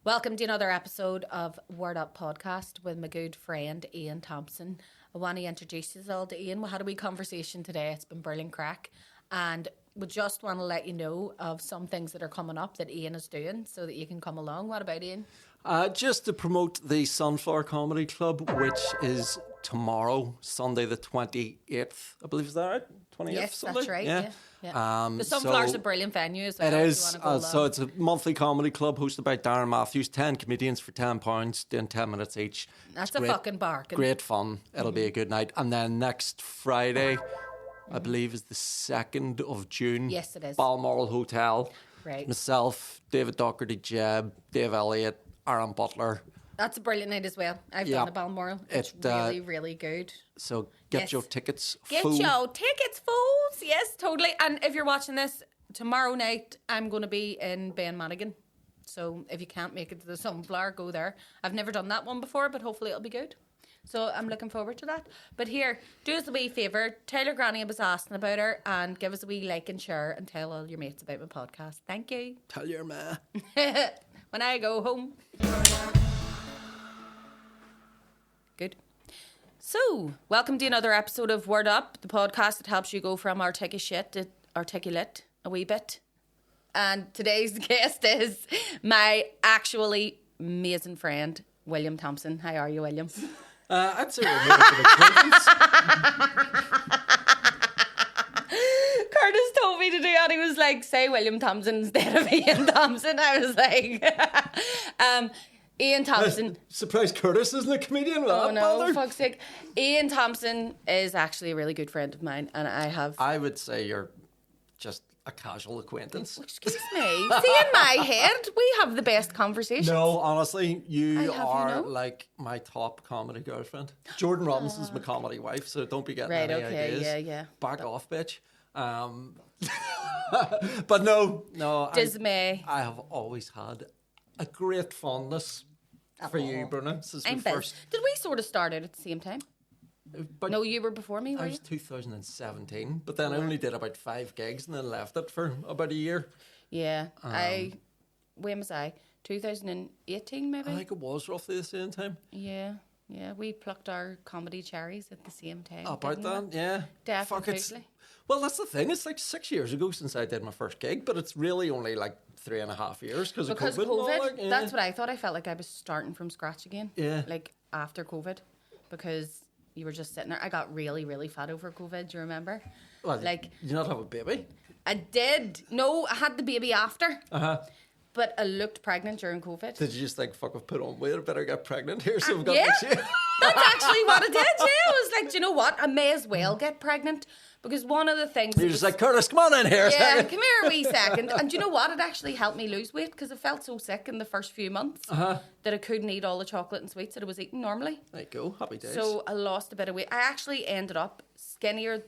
Welcome to another episode of Word Up Podcast with my good friend Ian Thomson. I want to introduce you all to Ian. We had a wee conversation today. It's been brilliant crack. And we just want to let you know of some things that are coming up that Ian is doing so that you can come along. What about Ian? Just to promote the Sunflower Comedy Club, which is tomorrow, Sunday the 28th. I believe, is that right? 28th Yes, Sunday? that's right. Yeah. The Sunflower's a brilliant venue as well. It is. If you wanna go So it's a monthly comedy club hosted by Darren Matthews. 10 comedians for £10, doing 10 minutes each. That's a fucking bargain. Great fun. It'll be a good night. And then next Friday, I believe, is the 2nd of June. Yes, it is. Balmoral Hotel. Right. Myself, David Docherty, Jeb, Dave Elliott, Aaron Butler. That's a brilliant night as well. I've done the Balmoral. It's really, really good. So get your tickets. Get your tickets, fools. Yes, totally. And if you're watching this, tomorrow night I'm going to be in Ben Madigan. So if you can't make it to the Sunflower, go there. I've never done that one before, but hopefully it'll be good. So I'm looking forward to that. But here, do us a wee favour. Tell your granny I was asking about her and give us a wee like and share and tell all your mates about my podcast. Thank you. Tell your ma. When I go home. Good. So, welcome to another episode of Word Up, the podcast that helps you go from articulate shit to articulate a wee bit. And today's guest is my actually amazing friend, William Thomson. How are you, William? I'd say we're moving to the acquaintance. Curtis told me to do it. He was like, say William Thomson instead of Ian Thomson. I was like, Ian Thomson. Surprised Curtis isn't a comedian. Oh no, fuck's sake. Ian Thomson is actually a really good friend of mine, and I would say you're just a casual acquaintance. Excuse me. See, in my head, we have the best conversations. No, honestly, you are like my top comedy girlfriend. Jordan Robinson's my comedy wife, so don't be getting any ideas. Yeah. Back off, bitch. But no. Dismay. I have always had a great fondness for you, Bronagh, since we first. Did we sort of start out at the same time? But no, you were before me, were I you? was 2017, but then I only did about 5 gigs and then left it for about a year. Yeah, when was I? 2018 maybe? I think it was roughly the same time. Yeah, we plucked our comedy cherries at the same time. About that, yeah. Definitely. Well, that's the thing. It's like 6 years ago since I did my first gig, but it's really only like 3.5 years because of COVID. COVID, that's what I thought. I felt like I was starting from scratch again. Yeah. Like after COVID, because you were just sitting there. I got really, really fat over COVID. Do you remember? Well, did you not have a baby? I did. No, I had the baby after. Uh-huh. But I looked pregnant during COVID. Did you just think, fuck, I've put on weight, I better get pregnant here so we've got That's actually what I did, yeah. I was like, do you know what? I may as well get pregnant. Because one of the things... You're just like, Curtis, come on in here. Yeah, come here a wee second. And do you know what? It actually helped me lose weight because I felt so sick in the first few months that I couldn't eat all the chocolate and sweets that I was eating normally. There you go. Happy days. So I lost a bit of weight. I actually ended up skinnier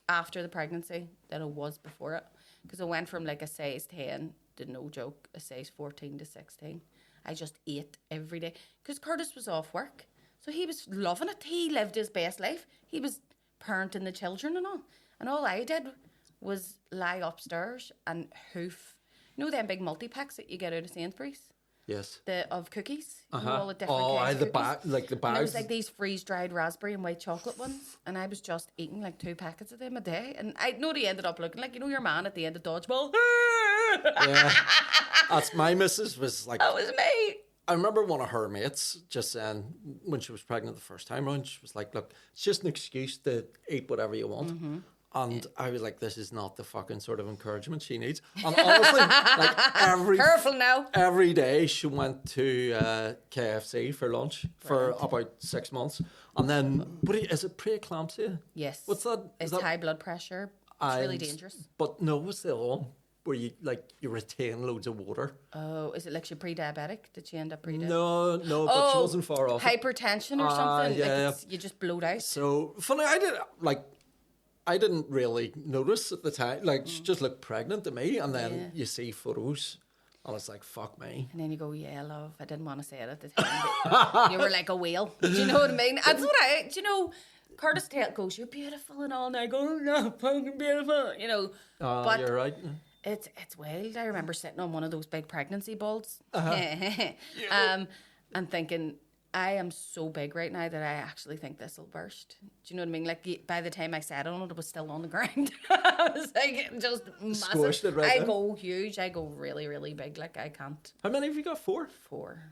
after the pregnancy than I was before it. Because I went from like a size 10, to no joke, a size 14 to 16. I just ate every day. Because Curtis was off work. So he was loving it. He lived his best life. He was parenting the children and all. And all I did was lie upstairs and hoof. You know them big multi-packs that you get out of Sainsbury's? Yes. Of cookies? You know, all the different the bags. the bags. And it was like these freeze-dried raspberry and white chocolate ones. And I was just eating like 2 packets of them a day. And I know they ended up looking like, you know, your man at the end of Dodgeball? Yeah. That's my missus was like... That was me. I remember one of her mates just saying, when she was pregnant the first time around, she was like, look, it's just an excuse to eat whatever you want. Mm-hmm. And I was like, this is not the fucking sort of encouragement she needs. And honestly, like Careful now. Every day she went to KFC for lunch for about 6 months. And then, is it preeclampsia? Yes. What's that? It's high blood pressure. It's really dangerous. But no, what's the other one? Where you retain loads of water. Oh, is it like she pre-diabetic? Did she end up pre-diabetic? No, but she wasn't far off. Hypertension or something? Yeah. You just blowed out. So, funny, I didn't really notice at the time. Like, she just looked pregnant to me. And then you see photos. And it's like, fuck me. And then you go, yeah, love. I didn't want to say it at the time. But you were like a whale. Do you know what I mean? That's what do you know, Curtis goes, you're beautiful and all. And I go, no, fucking beautiful. You know. But you're right. It's wild. I remember sitting on one of those big pregnancy balls, and thinking, I am so big right now that I actually think this will burst. Do you know what I mean? Like, by the time I sat on it, it was still on the ground. I was like, just massive. Squished it right I there. go huge. I go really, really big. Like, I can't. How many have you got? Four? Four.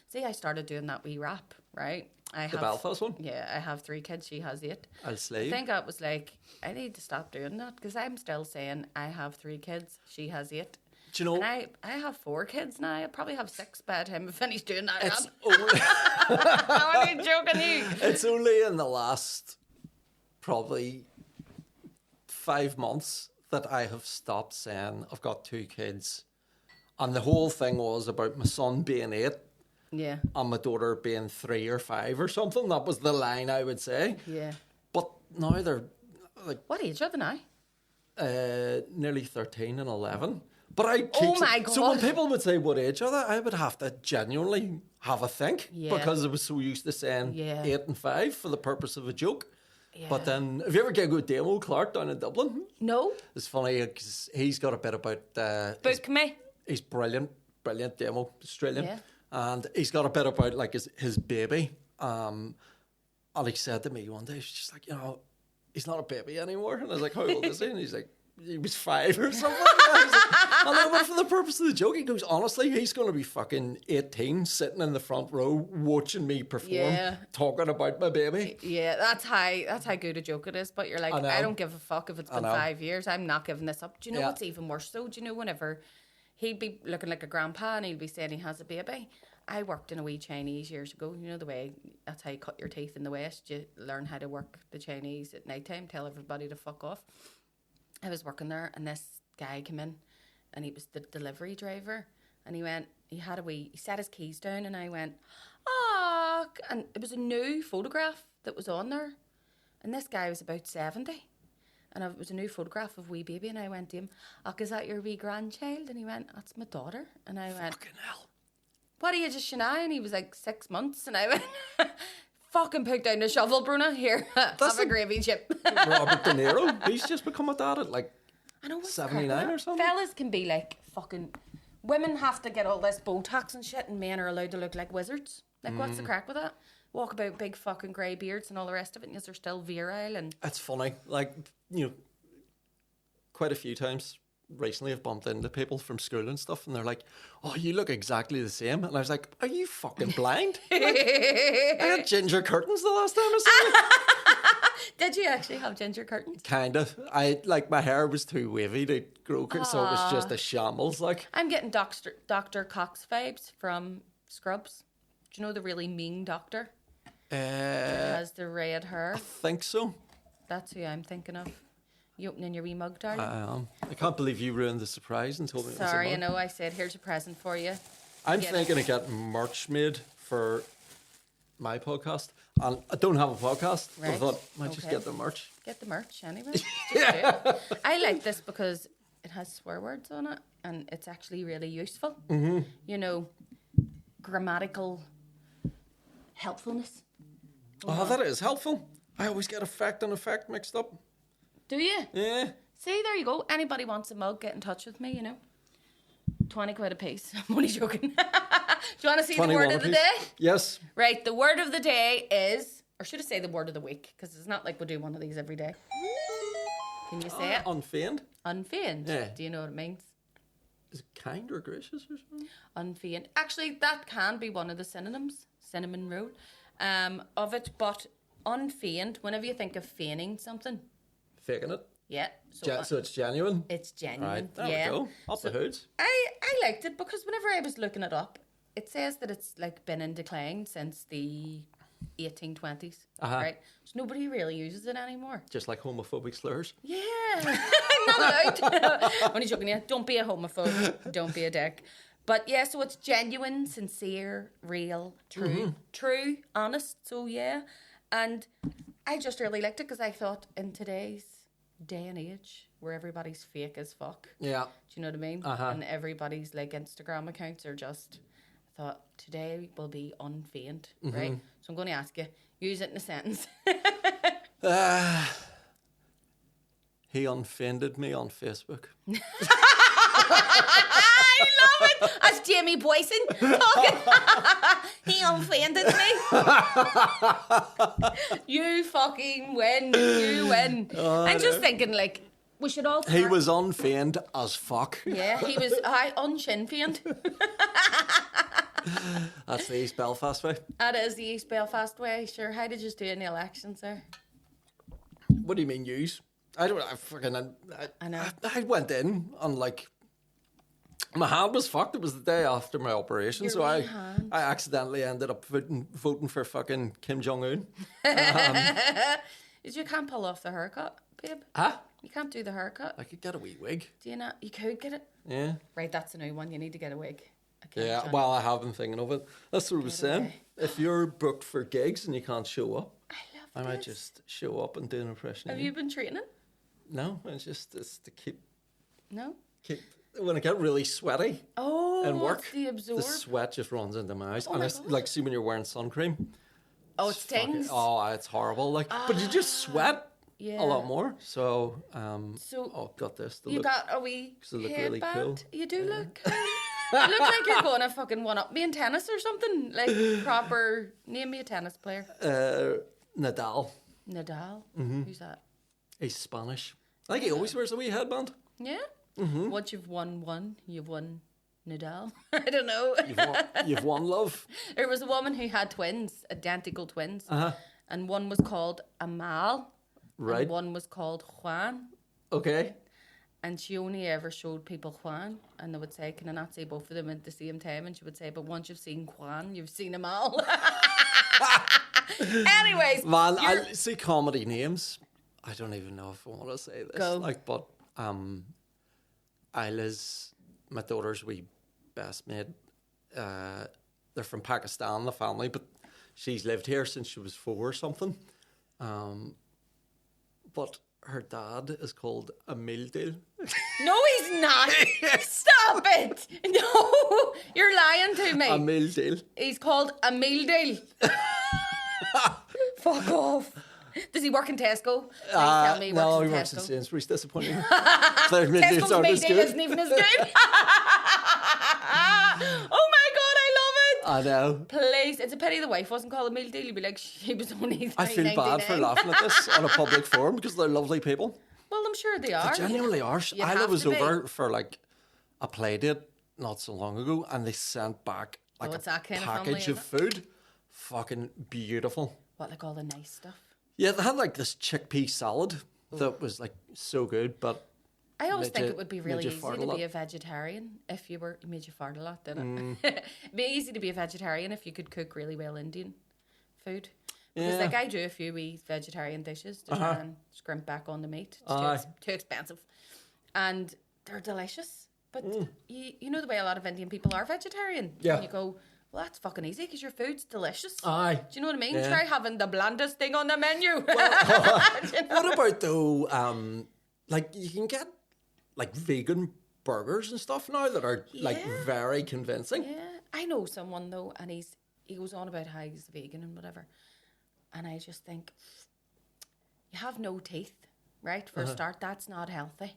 See, I started doing that wee rap, right? The Belfast one? Yeah, I have 3 kids. She has 8. I'll slay I you. think I was like, I need to stop doing that because I'm still saying I have 3 kids. She has 8. Do you know? And I have 4 kids now. I probably have 6 by the time I finish doing that It's rap. only, I'm only joking you. it's only in the last probably 5 months that I have stopped saying I've got 2 kids. And the whole thing was about my son being 8 Yeah. and my daughter being 3 or 5 or something. That was the line I would say. Yeah. But now they're like What age are they now? nearly 13 and 11. But I keep Oh my So when God. people would say what age are they, I would have to genuinely have a think Yeah. because I was so used to saying Yeah. 8 and 5 for the purpose of a joke. Yeah. But then, have you ever get a good demo Clark down in Dublin? No. It's funny because he's got a bit about Book me. he's brilliant demo, Australian, Yeah. and he's got a bit about like his baby. And he said to me one day, she's just like, he's not a baby anymore. And I was like, how old is he? And he's like, he was 5 or something. And then went for the purpose of the joke. He goes, honestly, he's going to be fucking 18, sitting in the front row, watching me perform, Yeah. talking about my baby. Yeah, that's how good a joke it is. But you're like, I know. I don't give a fuck if it's been know. 5 years. I'm not giving this up. Do you know Yeah. what's even worse though? Do you know whenever he'd be looking like a grandpa and he'd be saying he has a baby? I worked in a wee Chinese years ago. You know the way, that's how you cut your teeth in the West. You learn how to work the Chinese at night time, tell everybody to fuck off. I was working there and this guy came in and he was the delivery driver and he set his keys down and I went, oh, and it was a new photograph that was on there and this guy was about 70 and it was a new photograph of wee baby and I went to him, oh, is that your wee grandchild? And he went, that's my daughter. And I went, Fucking hell. what are you just Shania? And he was like 6 months and I went, fucking put down the shovel, Bronagh, here, have a gravy chip. Robert De Niro, he's just become a dad at like I know what's 79 crap with or that? something? Fellas can be like fucking. Women have to get all this Botox and shit, and men are allowed to look like wizards. Like, what's the crack with that? Walk about big fucking grey beards and all the rest of it, and yes, they're still virile. And It's funny, like, quite a few times recently I've bumped into people from school and stuff and they're like, oh, you look exactly the same. And I was like, are you fucking blind? I had ginger curtains the last time I saw you. did you actually have ginger curtains? Kind of. My hair was too wavy to grow, so it was just a shambles, like. I'm getting Dr. Cox vibes from Scrubs. Do you know the really mean doctor? He has the red hair. I think so. That's who I'm thinking of. You opening your wee mug, darling? I can't believe you ruined the surprise and told me it was a Sorry, I mug. know I said, here's a present for you. I'm Get thinking of getting merch made for my podcast. And I don't have a podcast. But I Right. thought, I might just Okay. get the merch. Get the merch anyway. Just do it. I like this because it has swear words on it and it's actually really useful. Mm-hmm. You know, grammatical helpfulness. Oh, that is helpful. I always get effect and effect mixed up. Do you? Yeah. See, there you go. Anybody wants a mug, get in touch with me, 20 quid a piece. I'm only joking. Do you want to see the 21 word of the apiece. day? Yes. Right, the word of the day is, or should I say the word of the week? Because it's not like we do one of these every day. Can you say it? Unfeigned. Unfeigned. Yeah. Do you know what it means? Is it kind or gracious or something? Unfeigned. Actually, that can be one of the synonyms, cinnamon roll, of it. But unfeigned, whenever you think of feigning something, Faking it. yeah. So it's genuine. It's genuine. Right. There yeah. we go. Up the hoods. I liked it because whenever I was looking it up, it says that it's like been in decline since the 1820s. Right? So nobody really uses it anymore. Just like homophobic slurs. Yeah. Not allowed. Only joking, yeah. Don't be a homophobe. Don't be a dick. But yeah, so it's genuine, sincere, real, true, true, honest. So yeah. And I just really liked it because I thought in today's day and age where everybody's fake as fuck. Yeah. Do you know what I mean? And everybody's like Instagram accounts are just, I thought today will be unfeigned, right? So I'm going to ask you, use it in a sentence. He unfriended me on Facebook. I love it. That's Jamie Boyson talking. He offended me. You fucking win. You win. I'm just thinking, like, we should all. He was unfeigned as fuck. Yeah, he was. Unshin-feigned. That's the East Belfast way. That is the East Belfast way. Sure. How did you do in the elections there? What do you mean, use? I don't. I know. I went in and like. My hand was fucked. It was the day after my operation, so I accidentally ended up voting for fucking Kim Jong-un. You can't pull off the haircut, babe. Huh? You can't do the haircut. I could get a wee wig. Do you not? You could get it. Yeah. Right, that's a new one. You need to get a wig. Okay, Yeah, Johnny. well, I have been thinking of it. That's what I was saying. away. If you're booked for gigs and you can't show up, I I love might this. just show up and do an impression Have of you been training? No, it's to keep No. when I get really sweaty Oh, and work, it's the absorb. the sweat just runs into my eyes. Oh and my it's God. like, see when you're wearing sun cream. Oh, it stings. It's horrible. Like, but you just sweat yeah. a lot more. So, So got this. To you look, got a wee to look headband. really cool. You do look cool. You look like you're going to fucking one up me in tennis or something. Like proper. Name me a tennis player. Nadal. Nadal. Mm-hmm. Who's that? He's Spanish. I think he always wears a wee headband. Yeah. Mm-hmm. Once you've won one, you've won Nadal. I don't know. You've won love. There was a woman who had twins, identical twins, and one was called Amal, Right. and one was called Juan. Okay. And she only ever showed people Juan, and they would say, "Can I not say both of them at the same time?" And she would say, "But once you've seen Juan, you've seen them all." Anyways, Man, I see comedy names. I don't even know if I want to say this. Go. Like, but Isla's my daughter's wee best mate. They're from Pakistan, the family, but she's lived here since she was 4 or something. But her dad is called Emil Dil. no, he's not. Stop it! No, you're lying to me. Emil Dil. He's called Emil Dale. Fuck off. Does he work in Tesco? Please tell me he no, works he in works in Tesco. Sainsbury's. Disappointing. Their meal deals Tesco's aren't as meal good. isn't even as good. Oh my God, I love it. I know. Please, it's a pity the wife wasn't called a meal deal. You'd be like, she was only I feel bad for $3.99. laughing at this on a public forum because they're lovely people. Well, I'm sure they are. They genuinely are. You Isla have was to be. over for like a play date not so long ago, and they sent back like it's a that kind of package family, of food. Fucking beautiful. What, like all the nice stuff? Yeah, they had like this chickpea salad that was like so good, but I always Made think you- it would be made really you easy fart a to lot. be a vegetarian if you were. It made you fart a lot, didn't it? It'd be easy to be a vegetarian if you could cook really well Indian food. Because, Yeah. like, I do a few wee vegetarian dishes to try and scrimp back on the meat. It's Aye. too expensive. And they're delicious. But you know the way a lot of Indian people are vegetarian. Yeah. And you go, well, that's fucking easy because your food's delicious. Aye. Do you know what I mean? Yeah. Try having the blandest thing on the menu. what about though? Like you can get like vegan burgers and stuff now that are like Yeah. very convincing. Yeah, I know someone though, and he goes on about how he's vegan and whatever, and I just think you have no teeth, right? For a start, that's not healthy,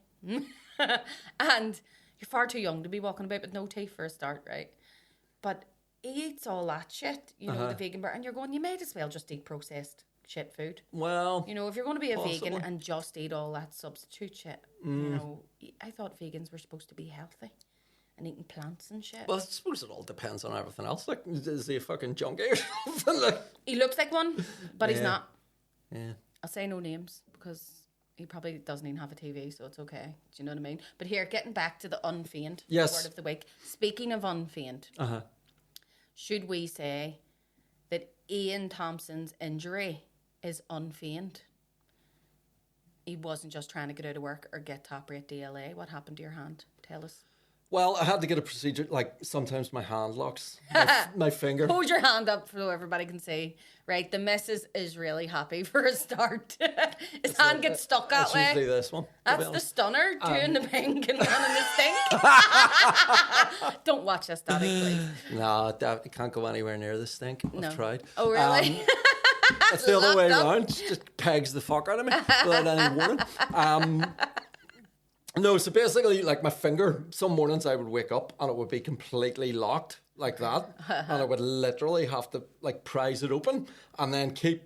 and you're far too young to be walking about with no teeth for a start, right? But he eats all that shit, you know, the vegan burger, and you're going, you might as well just eat processed shit food. Well, You know, if you're going to be a Possibly. vegan and just eat all that substitute shit, you know, I thought vegans were supposed to be healthy and eating plants and shit. well, I suppose it all depends on everything else. Like, is he a fucking junkie or something? Like, He looks like one, but he's Yeah. not. yeah. I'll say no names because he probably doesn't even have a TV, so it's okay. Do you know what I mean? But here, getting back to the unfeigned Yes. word of the week. Speaking of unfeigned, should we say that Ian Thomson's injury is unfeigned? He wasn't just trying to get out of work or get top rate DLA. What happened to your hand? Tell us. Well, I had to get a procedure. Like sometimes my hand locks, my finger. Hold your hand up so everybody can see. Right, the missus is really happy for a start. His hand gets stuck that It's usually way. this one. to be That's the honest. stunner doing the pink and one in the stink. Don't watch this, Daddy, please. No, it can't go anywhere near this stink. No. I've tried. Oh, really? It's the other way Locked up. around. She just pegs the fuck out of me without any warning. No, so basically, like my finger, some mornings I would wake up and it would be completely locked like that. And I would literally have to like prise it open and then keep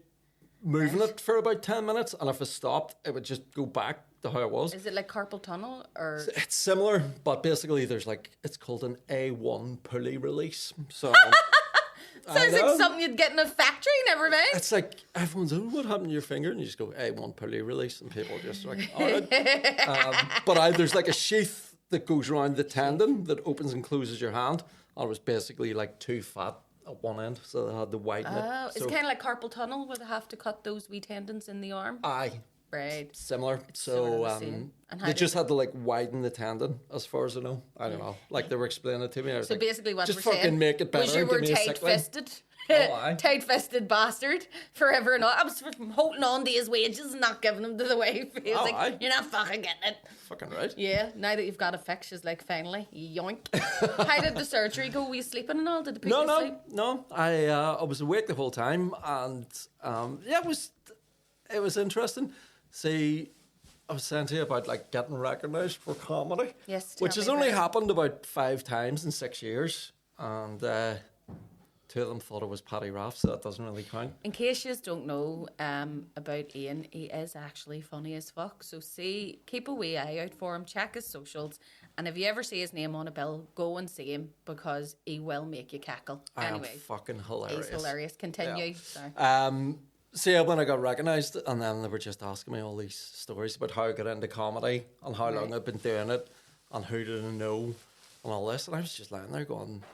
moving it for about 10 minutes. And if it stopped, it would just go back to how it was. Is it like carpal tunnel or? It's similar, but basically there's like, it's called an A1 pulley release. So Sounds like something you'd get in a factory, never mind. it's like everyone's, oh, what happened to your finger? And you just go, A1 pulley release, and people are just like, all right. But there's like a sheath that goes around the tendon that opens and closes your hand. And it was basically like too fat at one end, so they had to widen it. Oh, it's kind of like carpal tunnel where they have to cut those wee tendons in the arm. Aye. Right. Similar. sort of the So same. And how they did just had to like widen the tendon, as far as I know. I don't know. Like they were explaining it to me. I was So like, basically what just we're fucking saying make it better was you and were give me a sick one. tight-fisted. Oh, aye. Tight-fisted bastard forever and all. I was holding on to his wages and not giving them to the wife. He was Oh, like, aye. you're not fucking getting it. Fucking right. Yeah, now that you've got a fix, she's like, finally, yoink. How did the surgery go? Were you sleeping and all? Did they put you to sleep? No. I was awake the whole time, and yeah, it was interesting. See, I was saying to you about like getting recognised for comedy. Yes, which tell has me only about it. happened about 5 times in 6 years, and 2 of them thought it was Paddy Raff, so that doesn't really count. In case you don't know about Ian, he is actually funny as fuck. So keep a wee eye out for him, check his socials, and if you ever see his name on a bill, go and see him because he will make you cackle. I am Anyway, fucking hilarious. he's hilarious. Continue. Yeah. Sorry. So yeah, when I got recognised, and then they were just asking me all these stories about how I got into comedy and how long I'd been doing it and who did I know and all this, and I was just lying there going,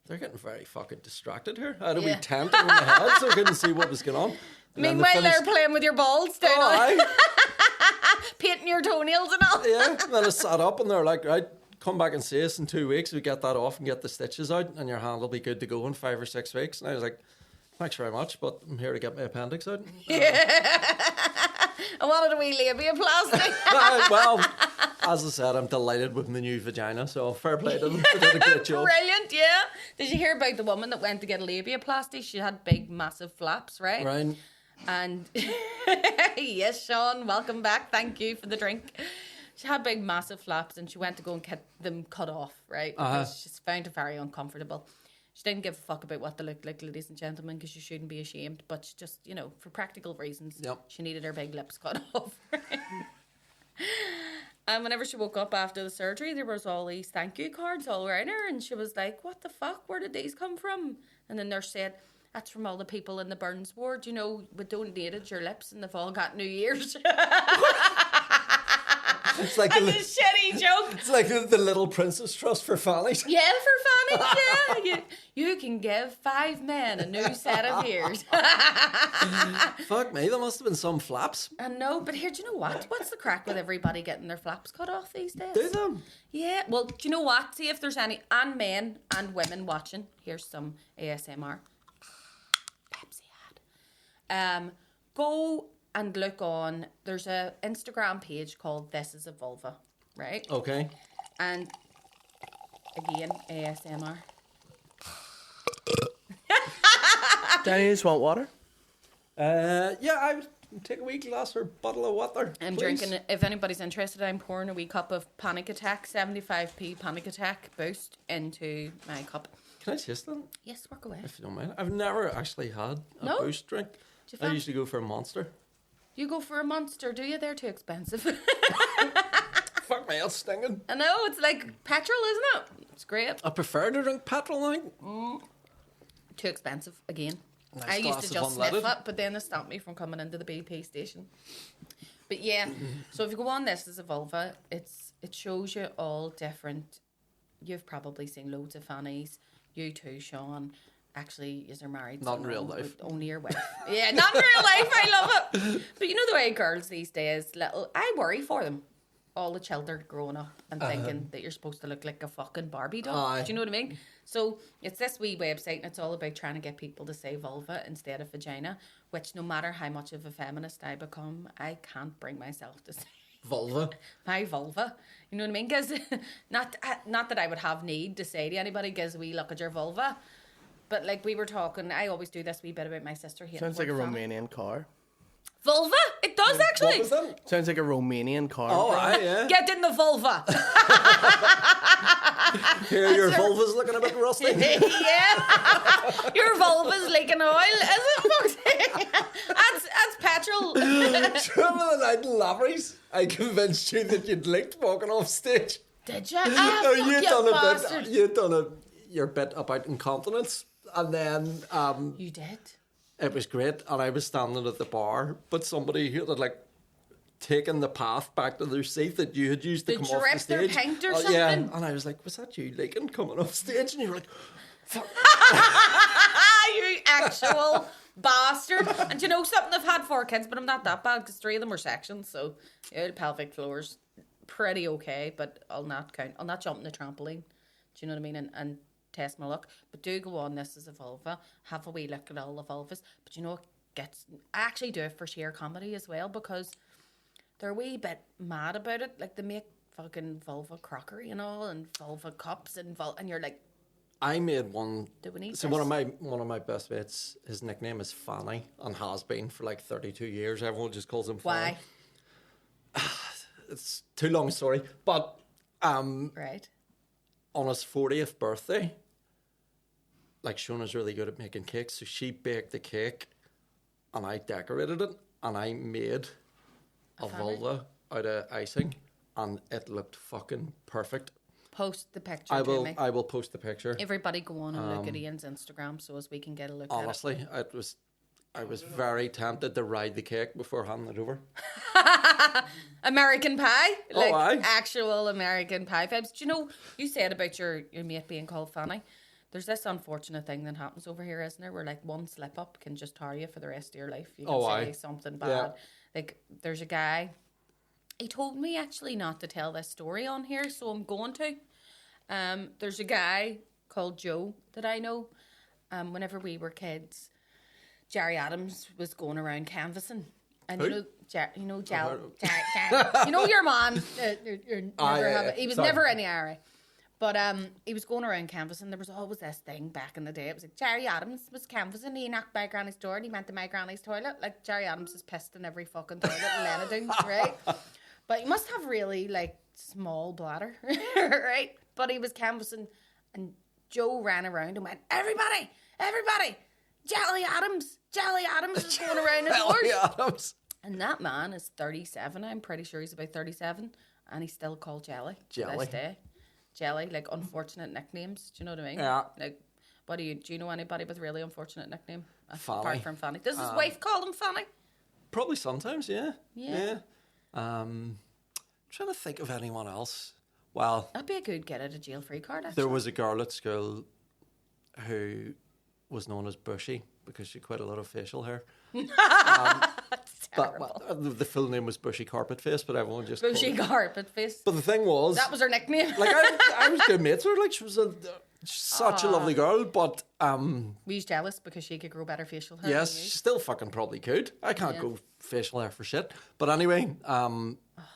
they're getting very fucking distracted here. I had a wee tent over my head so I couldn't see what was going on. And then Meanwhile, finished- they're playing with your balls down Oh, aye. painting your toenails and all. Yeah, and then I sat up and they're like, right, come back and see us in 2 weeks. We get that off and get the stitches out and your hand will be good to go in 5 or 6 weeks. And I was like, thanks very much, but I'm here to get my appendix out. I wanted a wee labiaplasty. Well, as I said, I'm delighted with my new vagina, so fair play to them. They did a great job. Brilliant, yeah. Did you hear about the woman that went to get a labiaplasty? She had big, massive flaps, right? Right. And yes, Sean, welcome back. Thank you for the drink. She had big, massive flaps, and she went to go and get them cut off, right? Because she found it very uncomfortable. She didn't give a fuck about what they looked like, ladies and gentlemen, because she shouldn't be ashamed. But she just, for practical reasons, she needed her big lips cut off. And whenever she woke up after the surgery, there was all these thank you cards all around her, and she was like, what the fuck? Where did these come from? And the nurse said, that's from all the people in the burns ward. We donated your lips and they've all got new ears. It's like That's a shitty joke. it's like the Little Princess Trust for fannies. Yeah, for fanning, yeah. You can give 5 men a new set of ears. Fuck me, there must have been some flaps. I know, but here, do you know what? What's the crack with everybody getting their flaps cut off these days? Do them? Yeah, well, do you know what? See if there's any, and men and women watching. Here's some ASMR. Pepsi ad. Go and look on, there's a Instagram page called This Is a Vulva, right? Okay. And again, ASMR. Danny, you just want water? Yeah, I would take a wee glass or bottle of water. I'm please. drinking, if anybody's interested, I'm pouring a wee cup of Panic Attack, 75p Panic Attack boost into my cup. Can I taste them? Yes, work away. If you don't mind. I've never actually had a No? boost drink. Do you I fancy- usually go for a Monster. You go for a Monster, do you? They're too expensive. Fuck me, it's stinging. I know, it's like petrol, isn't it? It's great. I prefer to drink petrol now. Too expensive, again. Nice I used glass to of just sniff unleaded. it, but then they stopped me from coming into the BP station. But yeah, so if you go on This Is a Vulva, it shows you all different. You've probably seen loads of fannies. You too, Sean. Actually, you're married. Not in so real no, life. Only your wife. Yeah, not in real life. I love it. But you know the way girls these days, I worry for them. All the children growing up and thinking that you're supposed to look like a fucking Barbie doll. Aye. Do you know what I mean? So it's this wee website and it's all about trying to get people to say vulva instead of vagina, which no matter how much of a feminist I become, I can't bring myself to say Vulva. my vulva. You know what I mean? Because not that I would have need to say to anybody, gives a wee look at your vulva. But like we were talking, I always do this wee bit about my sister hating Sounds the like a word family. Romanian car. Vulva? It does actually. What was that? Sounds like a Romanian car. Oh, yeah. Get in the vulva. Here, your vulva's looking a bit rusty. Yeah. Your vulva's leaking oil, is it? that's petrol. Remember the night in Lavery's? I convinced you that you'd licked walking off stage. Did you? No, you'd you done a bastard. bit. You'd done your bit about incontinence, and then You did? it was great. And I was standing at the bar, but somebody who had like taken the path back to their seat that you had used to They come off the dripped their stage. pint or Yeah, something? and I was like, "Was that you licking coming off stage?" And you were like, "Fuck." You actual bastard. And do you know something? I've had 4 kids, but I'm not that bad because 3 of them were sections. So, yeah, the pelvic floor's pretty okay, but I'll not jump in the trampoline. Do you know what I mean? And test my luck. But do go on this as a vulva. Have a wee look at all the vulvas. But you know what I actually do it for sheer comedy as well because they're a wee bit mad about it. Like they make fucking vulva crockery and all and vulva cups and you're like, I made one. do we need So this? one of my best mates, his nickname is Fanny and has been for like 32 years. Everyone just calls him Fanny. Why? It's too long a story, but Right. on his 40th birthday, like Shona's really good at making cakes, so she baked the cake and I decorated it and I made a vulva out of icing and it looked fucking perfect. Post the picture I to me. will post the picture. Everybody go on and look at Ian's Instagram so as we can get a look Honestly, I was very tempted to ride the cake before handing it over. at it. American Pie? Like aye. actual American Pie vibes. Do you know, you said about your mate being called Fanny. There's this unfortunate thing that happens over here, isn't there? Where like one slip up can just tar you for the rest of your life. You can say aye. something bad. Yeah. Like there's a guy, he told me actually not to tell this story on here, so I'm going to. There's a guy called Joe that I know. Whenever we were kids, Jerry Adams was going around canvassing, and Who? you know your man. He was sorry. never in the IRA, but he was going around canvassing. There was always this thing back in the day. It was like Jerry Adams was canvassing. He knocked by Granny's door and he went to my granny's toilet. Like Jerry Adams is pissed in every fucking toilet in Lenadoon, right? But he must have really like small bladder, right? But he was canvassing, and Joe ran around and went, everybody, Jelly Adams is going around the doors. Jelly Adams. And that man is 37. I'm pretty sure he's about 37, and he's still called Jelly. To Jelly. this day. Jelly, like unfortunate nicknames. Do you know what I mean? Yeah. Like, do you know anybody with really unfortunate nickname? Fanny. Apart from Fanny. Does his wife call him Fanny? Probably sometimes, yeah. Yeah. Trying to think of anyone else. Well, That'd be a good get out of jail free card, actually. there was a girl at school who was known as Bushy because she had quite a lot of facial hair. That's terrible. But the full name was Bushy Carpet Face, but everyone just Bushy called her. carpet face. But the thing was, That was her nickname. like I was good mates with her. Like she was such a lovely girl, but Were you jealous because she could grow better facial hair? yes, than you? she still fucking probably could. I can't Yeah. go facial hair for shit. But anyway,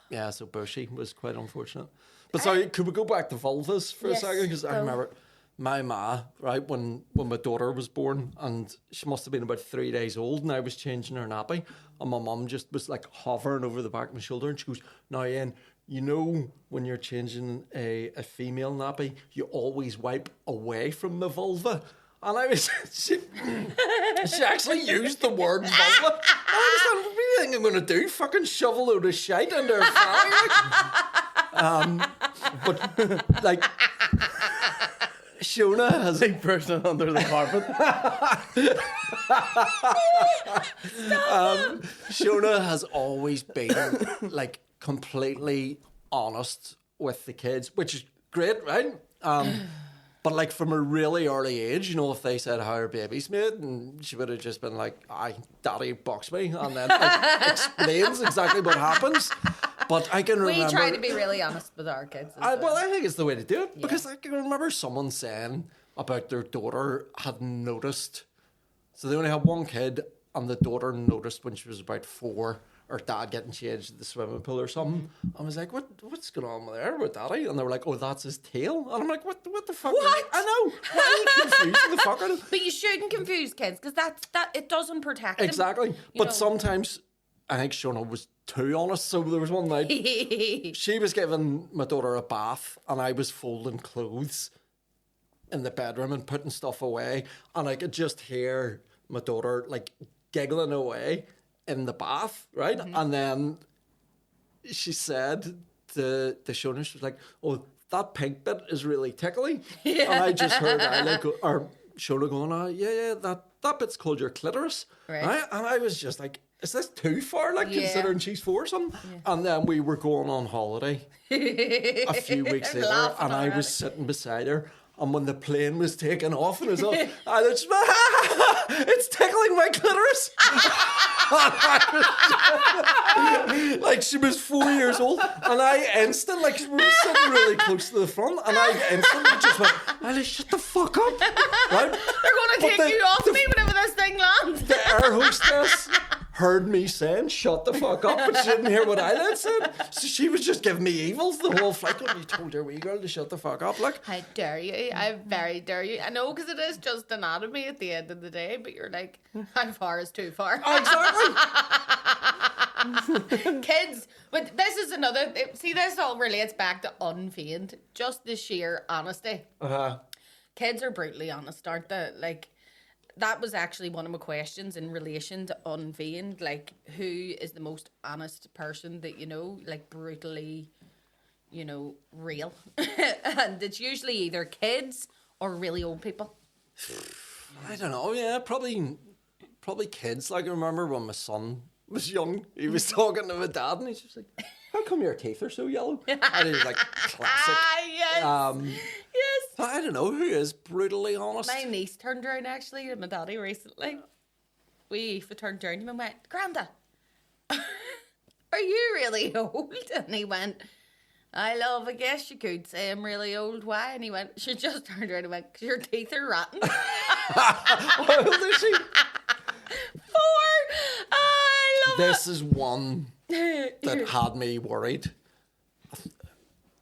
yeah, so Bushy was quite unfortunate. But sorry, could we go back to vulvas for Yes, a second? Because I go. remember my ma, right, when my daughter was born, and she must have been about 3 days old, and I was changing her nappy, and my mum just was like hovering over the back of my shoulder, and she goes, "Now, Ian, you know when you're changing a female nappy, you always wipe away from the vulva." And I was, she actually used the word vulva. I was like, what do you think I'm going to do? Fucking shove a load of shite into her fire? But, like, Shona has... Big person under the carpet. Shona has always been, like, completely honest with the kids, which is great, right? But, like, from a really early age, you know, if they said how her baby's made, and she would have just been like, "Aye, daddy box me," and then like, explains exactly what happens. But I can remember... We try to be really honest with our kids. as Well, I think it's the way to do it, because I can remember someone saying about their daughter had noticed, so they only had one kid, and the daughter noticed when she was about 4 or Dad getting changed at the swimming pool or something. I was like, what's going on there with Daddy? And they were like, oh, that's his tail. And I'm like, what the fuck? What? I know. Why are you confusing the fuck out of But you shouldn't confuse kids because that it doesn't protect them. Exactly. You But know. sometimes I think Shona was too honest. So there was one night she was giving my daughter a bath and I was folding clothes in the bedroom and putting stuff away, and I could just hear my daughter like giggling away in the bath, right? And then she said to Shona, she was like, oh, that pink bit is really tickly. And I just heard Shona going, oh, yeah, that bit's called your clitoris. Right? And I was just like, is this too far, like, considering she's 4 or something? Yeah. And then we were going on holiday a few weeks later, and I was sitting beside her. And when the plane was taking off and it was all, I was, it's tickling my clitoris. Like she was 4 years old, and I instantly, like we were sitting really close to the front, and I instantly just went, Alice, shut the fuck up. Right? They're going to take you off me whenever this thing lands. The air hostess heard me saying, shut the fuck up, but she didn't hear what I said. So she was just giving me evils the whole flight. You told your wee girl to shut the fuck up. Like, I dare you. I very dare you. I know, because it is just anatomy at the end of the day, but you're like, how far is too far? exactly. Kids, but this is another, see, this all relates back to Unfeigned. Just the sheer honesty. Kids are brutally honest, aren't they? Like, that was actually one of my questions in relation to Unfeigned. Like, who is the most honest person that you know? Like, brutally, you know, real. And it's usually either kids or really old people. I don't know. Yeah, probably kids. Like, I remember when my son was young, he was talking to my dad, and he's just like, "How come your teeth are so yellow?" And he was like, "Classic." Yes. Yes. I don't know who is brutally honest. My niece turned around actually to my daddy recently. We turned around to him and went, "Granda, are you really old?" And he went, "I guess you could say I'm really old. Why?" And he went, she just turned around and went, "'Cause your teeth are rotten." How old is she? 4. I love This is one that had me worried.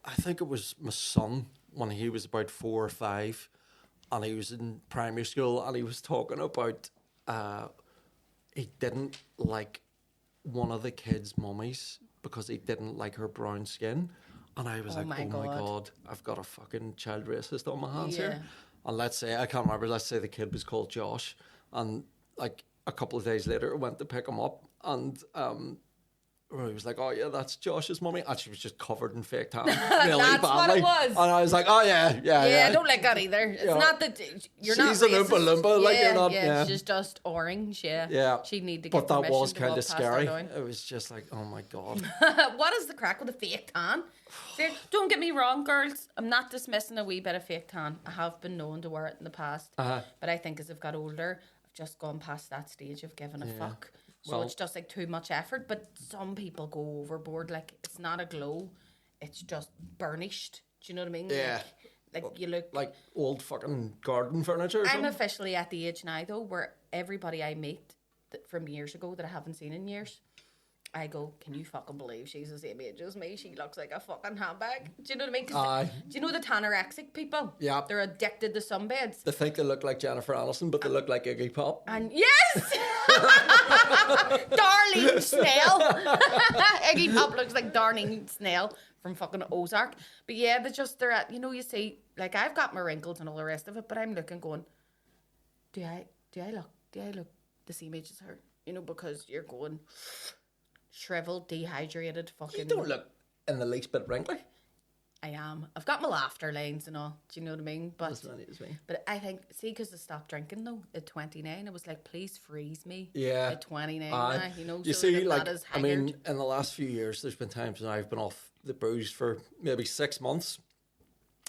I think it was my son when he was about 4 or 5, and he was in primary school, and he was talking about he didn't like one of the kids' mummies because he didn't like her brown skin. And I was oh my God, I've got a fucking child racist on my hands here. And let's say, I can't remember, let's say the kid was called Josh. And like a couple of days later, I went to pick him up, and he was like, "Oh yeah, that's Josh's mummy," and she was just covered in fake tan, really That's badly. what it was. And I was like, "Oh yeah." I don't like that either. It's not that you're not. She's an Oompa Loompa, like you're not. Yeah, she's just orange. Yeah. She'd need to But get that permission was to kind walk of past scary. our door. It was just like, oh my God. What is the crack with a fake tan? Don't get me wrong, girls. I'm not dismissing a wee bit of fake tan. I have been known to wear it in the past, but I think as I've got older, I've just gone past that stage of giving a fuck. So it's just like too much effort. But some people go overboard. Like, it's not a glow, it's just burnished. Do you know what I mean? Yeah. Like you look like old fucking garden furniture. Or I'm something. officially at the age now though where everybody I meet from years ago that I haven't seen in years, I go, "Can you fucking believe she's the same age as me? She looks like a fucking handbag." Do you know what I mean? Do you know the tanorexic people? Yeah. They're addicted to sunbeds. They think they look like Jennifer Aniston, but they look like Iggy Pop. And yes! Darlene Snell. Iggy Pop looks like Darlene Snell from fucking Ozark. But yeah, they're at, you know, you see, like, I've got my wrinkles and all the rest of it, but I'm looking going, do I look the same age as her? You know, because you're going shriveled, dehydrated, fucking. You don't look in the least bit wrinkly. I am. I've got my laughter lines and all. Do you know what I mean? But I think, see, because I stopped drinking though at 29, it was like, please freeze me. Yeah. At 29, now, you know. You so see, like, I mean, in the last few years, there's been times when I've been off the booze for maybe 6 months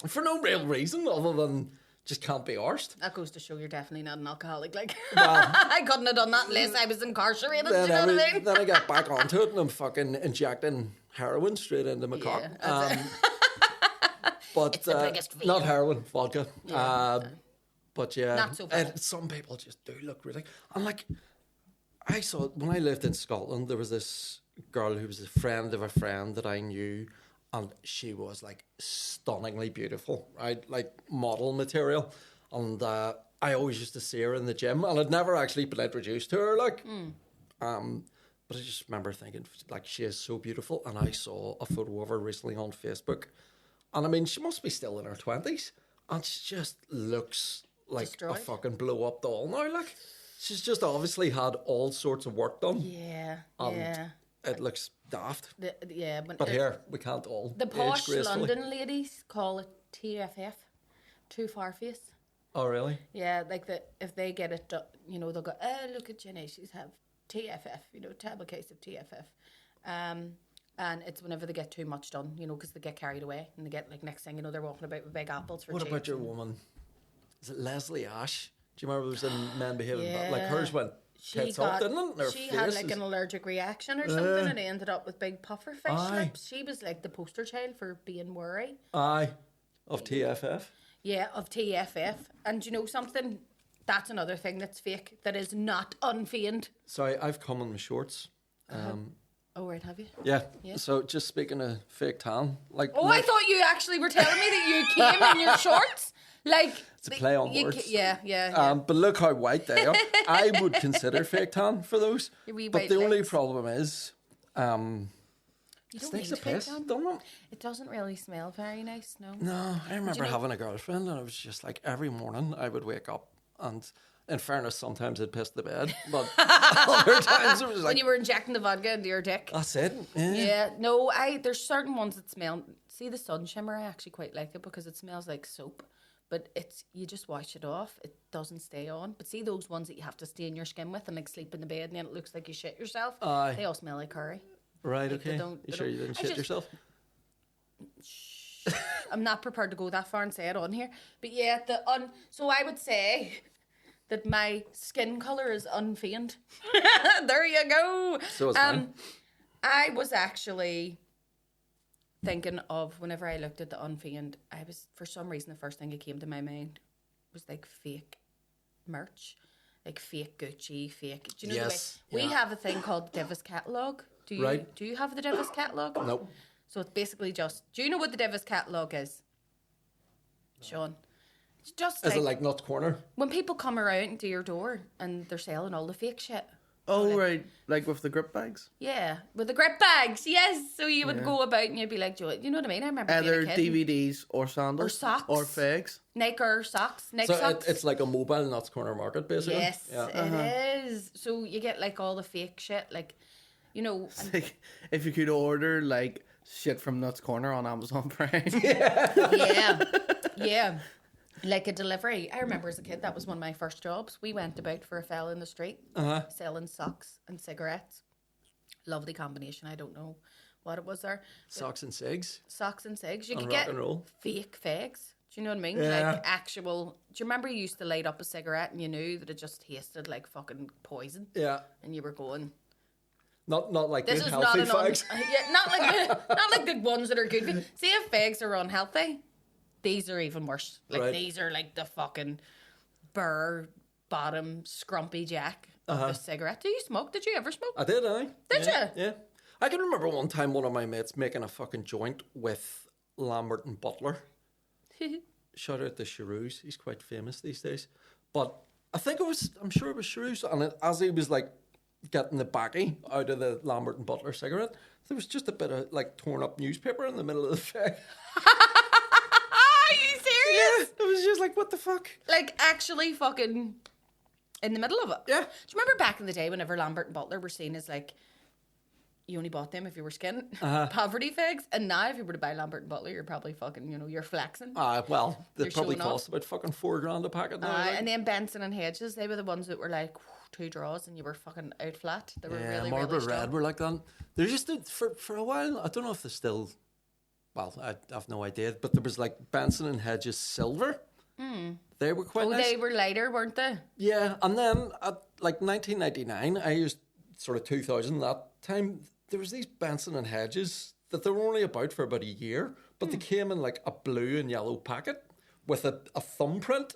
for no real reason other than just can't be arsed. That goes to show you're definitely not an alcoholic. Like, Well, I couldn't have done that unless I was incarcerated. Do you know what I mean? Then I got back onto it and I'm fucking injecting heroin straight into my cock. But it's the biggest fear. not heroin, vodka. But yeah, not so bad. And some people just do look really. And like, I saw when I lived in Scotland, there was this girl who was a friend of a friend that I knew, and she was like stunningly beautiful, right? Like model material. And I always used to see her in the gym, and I'd never actually been introduced to her, like. But I just remember thinking, like, she is so beautiful. And I saw a photo of her recently on Facebook. And I mean, she must be still in her 20s. And she just looks like Destroyed. a fucking blow up doll now. Like, she's just obviously had all sorts of work done. Yeah, And yeah. it looks daft. Yeah, But here, we can't all the age posh gracefully. London ladies call it TFF, too far face. Oh, really? Yeah, like if they get it, you know, they'll go, oh, look at Jenny, she's have TFF, you know, terrible case of TFF. And it's whenever they get too much done, you know, because they get carried away and they get, like, next thing you know, they're walking about with big apples for What cheeks. about your woman? Is it Leslie Ash? Do you remember there was in Men Behaving Bad? Like Yeah. hers went tits up, didn't it? And her She face had like is- an allergic reaction or something, and ended up with big puffer face Aye. lips. She was like the poster child for being worried. Aye. Of TFF. Yeah, of TFF. And you know something? That's another thing that's fake. That is not unfeigned. Sorry, I've come in my shorts. Oh, right, have you? Yeah. Yeah. So just speaking of fake tan, like Oh, I thought you actually were telling me that you came in your shorts. Like it's a play on you words. Yeah. But look how white they are. I would consider fake tan for those. Your wee But white the only legs. problem is, You don't stinks need of fake piss, tan. don't it? It doesn't really smell very nice, no. No, I remember know- having a girlfriend, and it was just like every morning I would wake up, and in fairness, sometimes I'd piss the bed, but other times it was When like, you were injecting the vodka into your dick. that's it. Yeah. Yeah, no, there's certain ones that smell. See the sun shimmer, I actually quite like it because it smells like soap. But you just wash it off. It doesn't stay on. But see those ones that you have to stain your skin with and like sleep in the bed and then it looks like you shit yourself. Aye. They all smell like curry. Right, Like, they okay. don't- You they sure don't- you didn't I shit just- yourself? I'm not prepared to go that far and say it on here. But yeah, so I would say that my skin colour is unfeigned. There you go. So is mine. I was actually thinking of whenever I looked at the Unfeigned, I was, for some reason, the first thing that came to my mind was like fake merch, like fake Gucci, fake. Do you know Yes, the way we yeah. have a thing called the Divis catalogue? Do you? Right. Do you have the Divis catalogue? Nope. So it's basically just. Do you know what the Divis catalogue is, Sean? It's just Is it like Nuts Corner? when people come around to your door and they're selling all the fake shit. Oh, right. Like with the grip bags? Yeah, with the grip bags, yes. So you would go about and you'd be like, you know what I mean? I remember Either being a kid. DVDs or sandals. Or socks. Or fakes. Nike or socks. Nike So socks. it's like a mobile Nuts Corner market, basically. Yes, Yeah. it is. So you get like all the fake shit, like, you know. And, Like, if you could order, like, shit from Nuts Corner on Amazon Prime. yeah. Like a delivery. I remember as a kid, that was one of my first jobs. We went about for a fella in the street selling socks and cigarettes. Lovely combination. I don't know what it was there. Socks and cigs. Socks and cigs. You And could rock get and roll. fake fags. Do you know what I mean? Yeah. Like actual. Do you remember you used to light up a cigarette and you knew that it just tasted like fucking poison? Yeah. And you were going, Not like this good is not healthy an fags. yeah, not like the ones that are good. See if fags are unhealthy, these are even worse. Like Right. these are like the fucking burr bottom scrumpy jack of a cigarette. Do you smoke? Did you ever smoke? I did, aye. Did yeah, you? Yeah. I can remember one time one of my mates making a fucking joint with Lambert and Butler. Shout out to Cherouz. He's quite famous these days. But I'm sure it was Cherouz. And as he was like getting the baggie out of the Lambert and Butler cigarette, there was just a bit of like torn up newspaper in the middle of the fag. Are you serious? It was just like, what the fuck? Like actually fucking in the middle of it. Yeah. Do you remember back in the day whenever Lambert and Butler were seen as like you only bought them if you were skin poverty fags, and now if you were to buy Lambert and Butler, you're probably fucking, you're flexing. Well, they You're probably showing off. cost about fucking $4,000 a packet now. like. And then Benson and Hedges, they were the ones that were like 2 draws and you were fucking out flat. They were Yeah, really, Marlboro really strong. Red were like that. There used to, for a while, I don't know if they still, well, I have no idea, but there was like Benson and Hedges Silver. They were quite Oh, nice. they were lighter, weren't they? Yeah, and then at like 1999, I used sort of 2000 that time, there was these Benson and Hedges that they were only about for about a year, but they came in like a blue and yellow packet with a thumbprint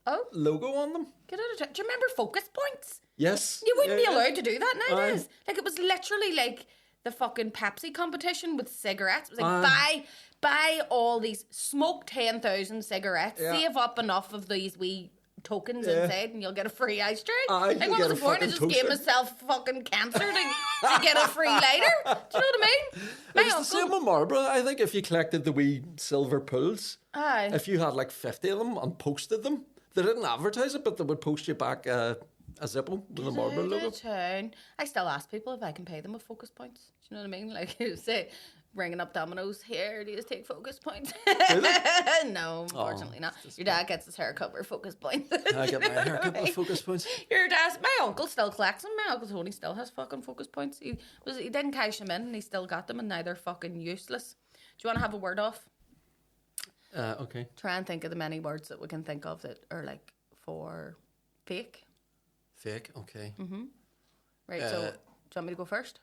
Oh, logo on them. get out of touch. Do you remember focus points? Yes. You wouldn't Yeah, be yeah. allowed to do that nowadays. Aye. Like it was literally like the fucking Pepsi competition with cigarettes. It was like, buy all these, smoke 10,000 cigarettes, save up enough of these wee tokens inside, and you'll get a free ice tray. Like, what was the point? I just gave myself fucking cancer to get a free lighter. Do you know what I mean? It was the same with Marlboro. I think if you collected the wee silver pools, if you had like 50 of them and posted them, they didn't advertise it, but they would post you back a Zippo with the Marlboro logo. I still ask people if I can pay them with focus points. Do you know what I mean? Like, say, ringing up Domino's, here, do you just take focus points? No, unfortunately not. Your dad gets his haircut with focus points. I get my haircut with focus points. Your dad's, my uncle still collects them. My uncle Tony still has fucking focus points. He didn't cash them in, and he still got them, and now they're fucking useless. Do you want to have a word off? Okay. Try and think of the many words that we can think of that are like for fake. Fake, okay. Right, so do you want me to go first?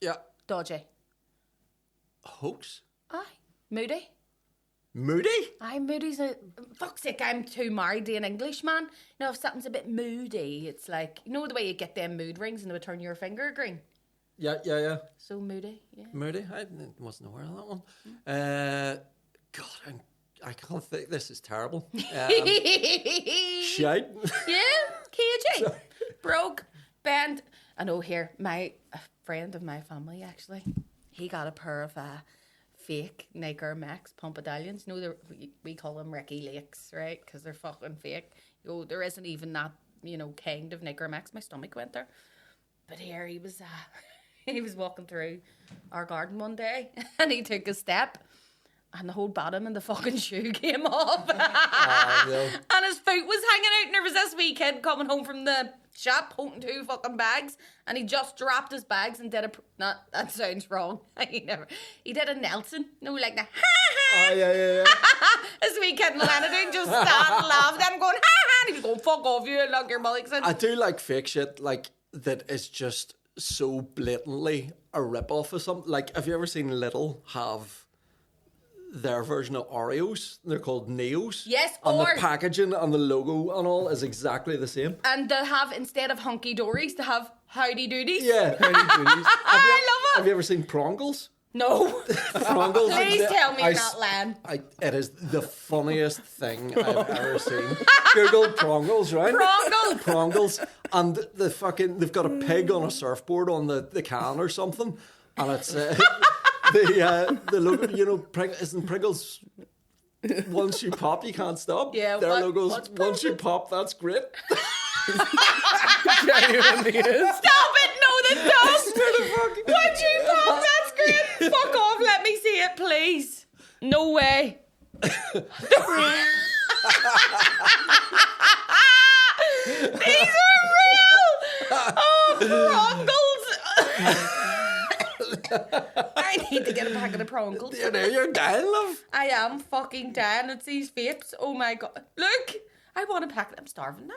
Yeah. Dodgy. Hoax? Aye. Moody. Moody? Aye, Moody's fuck's sake, I'm too married to an Englishman. You know, if something's a bit moody, it's like, you know the way you get them mood rings and they would turn your finger green? Yeah. So moody, yeah. Moody? I wasn't aware of that one. God, I can't think. This is terrible. Shite. Yeah, KG. Broke, bent. I know here, a friend of my family, actually, he got a pair of fake Niker Max pumpadillions. You know, we call them Ricky Lakes, right? Because they're fucking fake. You know, there isn't even that, kind of Niker Max. My stomach went there. But here he was, he was walking through our garden one day, and he took a step, and the whole bottom and the fucking shoe came off. No. And his foot was hanging out, and there was this wee kid coming home from the shop holding 2 fucking bags, and he just dropped his bags and did that sounds wrong. He did a Nelson. Like the yeah. This wee kid in Lenadine just sat and laughed at him going, and he was going, fuck off you, like your bollocks. I do like fake shit, like, that is just so blatantly a rip-off of something. Like, have you ever seen Lidl have their version of Oreos? They're called Neos. Yes, and the packaging and the logo and all is exactly the same. And they have, instead of hunky dories, they have howdy doodies. Yeah, howdy doodies. I love it. Have you ever seen Prongles? No. Prongles. Please tell me you're not lying. It is the funniest thing I've ever seen. Google Prongles, right? Prongles. And they've got a pig on a surfboard on the can or something. And it's the logo, isn't Pringles, once you pop, you can't stop? Yeah, their logo's, once you pop, that's great. Genuinely is. Stop it! No, they don't! Once you pop, that's great! Fuck off, let me see it, please. No way. These are real! Oh, Prongles! I need to get a packet of Prongles. You're dying, love. I am fucking dying. It's these vapes. Oh my god. Look! I want a packet. I'm starving now.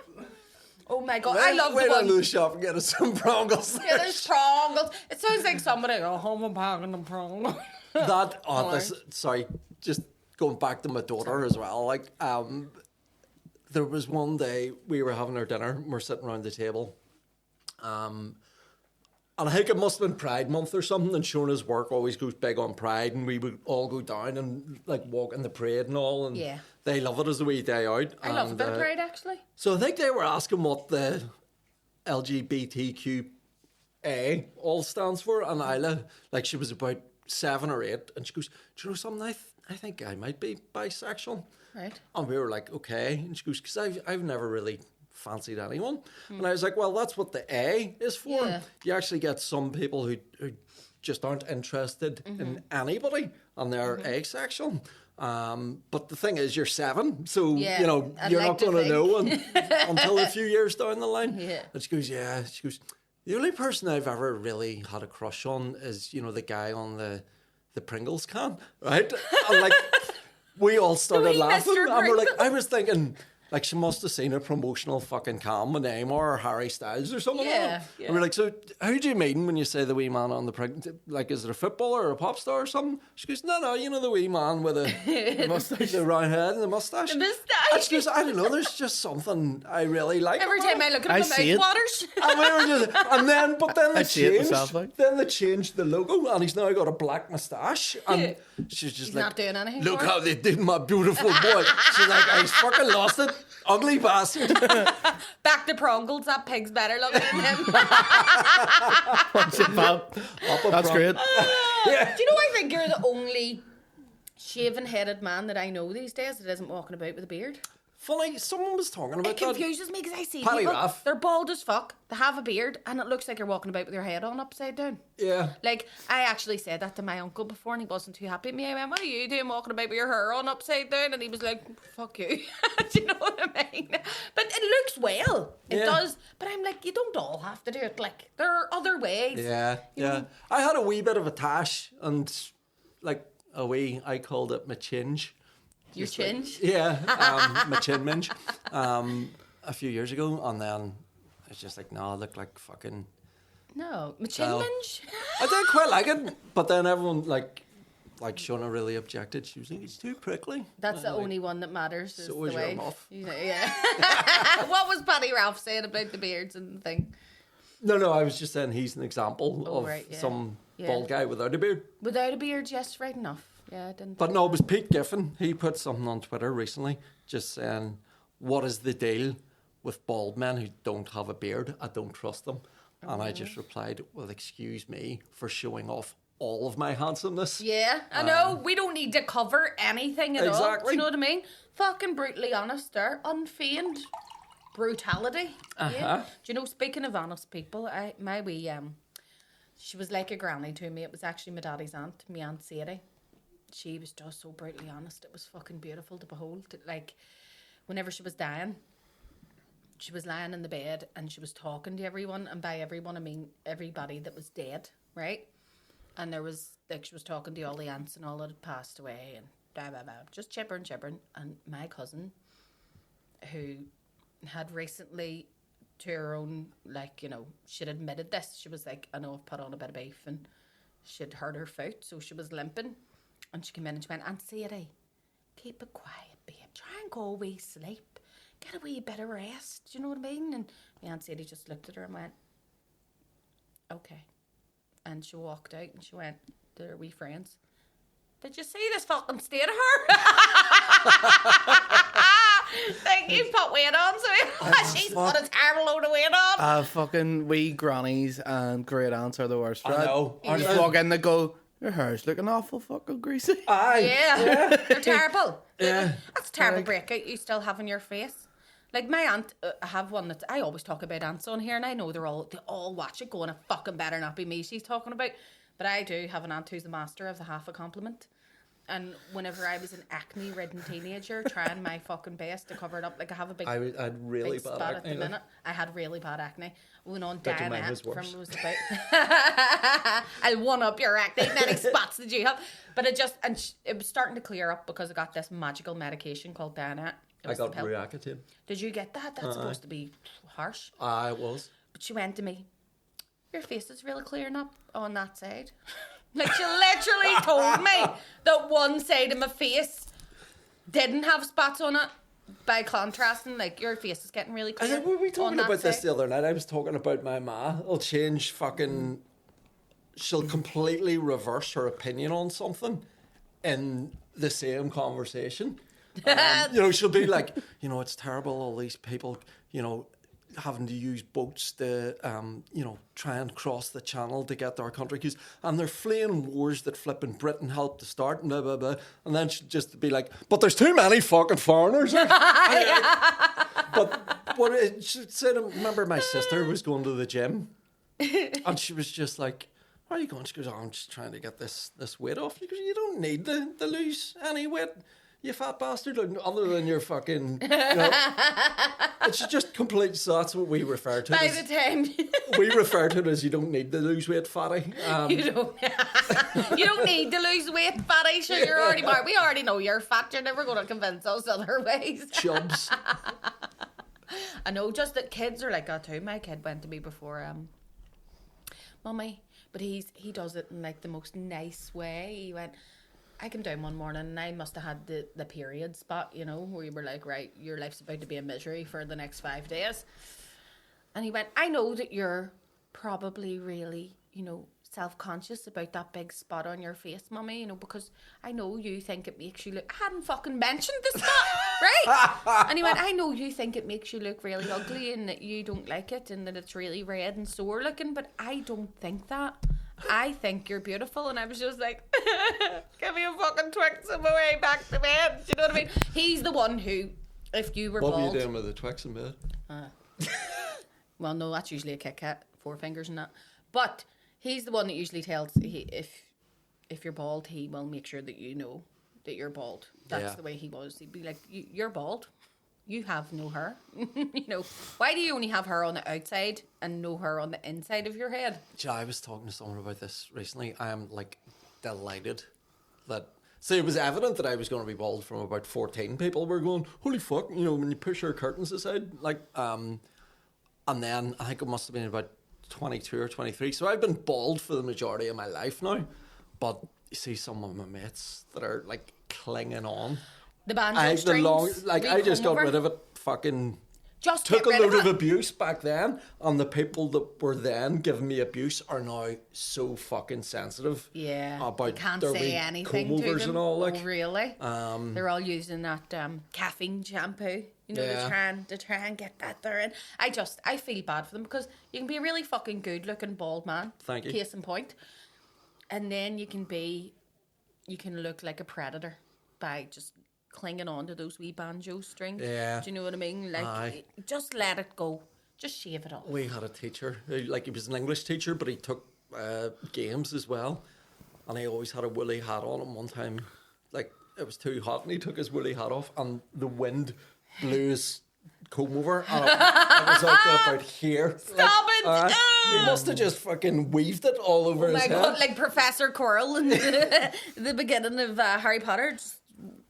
Oh my god. I love the Wait one. on the shop and get us some Prongles. Yeah, there's Prongles. It sounds like somebody go home and packing the Prongles. Sorry, just going back to my daughter as well. Like, there was one day we were having our dinner and we're sitting around the table. And I think it must have been Pride Month or something, and Shona's work always goes big on Pride, and we would all go down and like walk in the parade and all, and they love it as a wee day out. I love a bit of Pride, actually. So I think they were asking what the LGBTQA all stands for, and Isla, like, she was about 7 or 8, and she goes, "Do you know something? I think I might be bisexual." Right. And we were like, "Okay," and she goes, "Because I've never really fancied anyone." And I was like, well, that's what the A is for. Yeah. You actually get some people who just aren't interested in anybody and they're asexual. But the thing is, you're 7, so you're not going to know until a few years down the line. Yeah. And she goes, the only person I've ever really had a crush on is, the guy on the Pringles can, right? And like, we all started laughing, and we're like, I was thinking, Like, she must have seen a promotional fucking cam with Neymar or Harry Styles or something. Yeah, Like that. yeah. And we're like, so who do you mean when you say the wee man on the pregnant? Like, is it a footballer or a pop star or something? She goes, no, you know the wee man with the Mustache. the round head and the mustache. The moustache. And she goes, I don't know, there's just something I really like. Every about time I it." look at I him, see my it. mouth waters. And, we were just, but then they I see it changed. myself, like. Then they changed the logo, and he's now got a black moustache. And she's just He's like, not doing anything look for it." how they did my beautiful boy. She's like, I fucking lost it, ugly bastard. Back to Prongles, that pig's better looking than him. Shit, pal. That's great. Do you know, I think you're the only shaven-headed man that I know these days that isn't walking about with a beard. Funny, someone was talking about It that. confuses me because I see Paddy people, Raff. they're bald as fuck, they have a beard, and it looks like you're walking about with your head on upside down. Yeah. Like, I actually said that to my uncle before, and he wasn't too happy with me. I went, what are you doing walking about with your hair on upside down? And he was like, fuck you. Do you know what I mean? But it looks well. It Yeah. does. But I'm like, you don't all have to do it. Like, there are other ways. Yeah, yeah. I had a wee bit of a tash, and like I called it my chinge. Your chinge? Yeah, my chin minge. A few years ago, and then I was just like, no, I look like fucking. No. My chin No. minge? I did quite like it, but then everyone like Shona really objected. She was like, it's too prickly. That's the only one that matters. Is So the was your way. muff. You know, yeah. What was Paddy Ralph saying about the beards and the thing? No, I was just saying he's an example Oh, of right, yeah. some Yeah. bald guy without a beard. Without a beard, yes, right enough. Yeah, I didn't. But no, it was Pete Giffen. He put something on Twitter recently just saying, what is the deal with bald men who don't have a beard? I don't trust them. And I just replied, well, excuse me for showing off all of my handsomeness. Yeah, I know. We don't need to cover anything at all. Do Exactly. you know what I mean? Fucking brutally honest there. Unfeigned brutality. Yeah. Do you know, speaking of honest people, my wee, she was like a granny to me. It was actually my daddy's aunt, my Aunt Sadie. She was just so brutally honest. It was fucking beautiful to behold. Like, whenever she was dying, she was lying in the bed and she was talking to everyone. And by everyone, I mean everybody that was dead, right? And there was, like, she was talking to all the aunts and all that had passed away and blah, blah, blah. Just chippering. And my cousin, who had recently, to her own, like, you know, she'd admitted this. She was like, I know I've put on a bit of beef, and she'd hurt her foot, so she was limping. And she came in and she went, Aunt Sadie, keep it quiet, babe. Try and go away, sleep. Get a wee bit of rest. Do you know what I mean? And my Aunt Sadie just looked at her and went, okay. And she walked out and she went to her wee friends, did you see this fucking state of her? Like, you put weight on, so she's put a terrible load of weight on. Fucking wee grannies and great aunts are the worst. I right? know. You just walk in, they go, your hair's looking awful fucking greasy. Aye. Yeah, they're terrible. Yeah. That's a terrible breakout you still have on your face. Like, my aunt, I have one that I always talk about aunts on here, and I know they all watch it going, it fucking better not be me she's talking about. But I do have an aunt who's the master of the half a compliment. And whenever I was an acne-ridden teenager, trying my fucking best to cover it up, like, I have a big, I had really big bad spot acne. at the like. minute. I had really bad acne. Went on Bet you mine Dianette was worse. from was about. I'll one up your acne. Many spots did you have? But it just it was starting to clear up because I got this magical medication called Dianette. It I was the got pill. Ruacatin. Did you get that? That's supposed to be harsh. I was. But she went to me, your face is really clearing up on that side. Like, she literally told me that one side of my face didn't have spots on it. By contrasting, like, your face is getting really I clear. think we were on talking that about this side. the other night. I was talking about my ma. It'll change fucking. She'll completely reverse her opinion on something in the same conversation. You know, she'll be like, you know, it's terrible, all these people, you know, having to use boats to, you know, try and cross the channel to get to our country. And they're fleeing wars that flipping Britain helped to start, and blah, blah, blah. And then she'd just be like, but there's too many fucking foreigners. But what she said, remember my sister was going to the gym, and she was just like, where are you going? She goes, oh, I'm just trying to get this weight off. She goes, you don't need to lose any weight. you fat bastard, like, other than your fucking, you know, it's just complete, so that's what we refer to By it as. the time We refer to it as you don't need to lose weight, fatty. you don't need to lose weight, fatty. Sure, you're already married. We already know you're fat. You're never going to convince us otherwise. Chubs. I know, just that kids are like that too. My kid went to me before, Mummy, but he does it in like the most nice way. He went, I came down one morning and I must have had the period spot, you know, where you were like, right, your life's about to be a misery for the next 5 days. And he went, I know that you're probably really, you know, self-conscious about that big spot on your face, Mummy, you know, because I know you think it makes you look... I hadn't fucking mentioned the spot, right? And he went, I know you think it makes you look really ugly and that you don't like it and that it's really red and sore looking, but I don't think that. I think you're beautiful. And I was just like, give me a fucking Twix on my way back to bed. Do you know what I mean? He's the one who, if you were What bald... were you doing with the Twix in bed? Well, no, that's usually a Kit Kat, 4 fingers and that. But he's the one that usually tells if you're bald, he will make sure that you know that you're bald. That's the way he was. He'd be like, you're bald. You have no hair. You know, why do you only have hair on the outside and no hair on the inside of your head? Yeah, I was talking to someone about this recently. I am like delighted that. See, it was evident that I was going to be bald from about 14. People were going, "Holy fuck!" You know, when you push your curtains aside, like, and then I think it must have been about 22 or 23. So I've been bald for the majority of my life now. But you see some of my mates that are like clinging on. The banjo strings. I just got rid of it. Fucking just took a get rid load of it. abuse back then, and the people that were then giving me abuse are now so fucking sensitive. Yeah, about you can't their say wee anything comb to overs them. and all. Like, oh, really? They're all using that caffeine shampoo. You know, Yeah. to try and get that there in. I feel bad for them because you can be a really fucking good looking bald man. Thank you. Case in point. And then you can look like a predator by just clinging on to those wee banjo strings. Yeah. Do you know what I mean? Like, Aye. just let it go. Just shave it off. we had a teacher who, like, he was an English teacher, but he took games as well, and he always had a woolly hat on. And one time, like, it was too hot, and he took his woolly hat off, and the wind blew his comb over, and it was out to about here. Stop it! He must have just fucking weaved it all over Oh his my head. god, like Professor Quirrell in the beginning of Harry Potter, just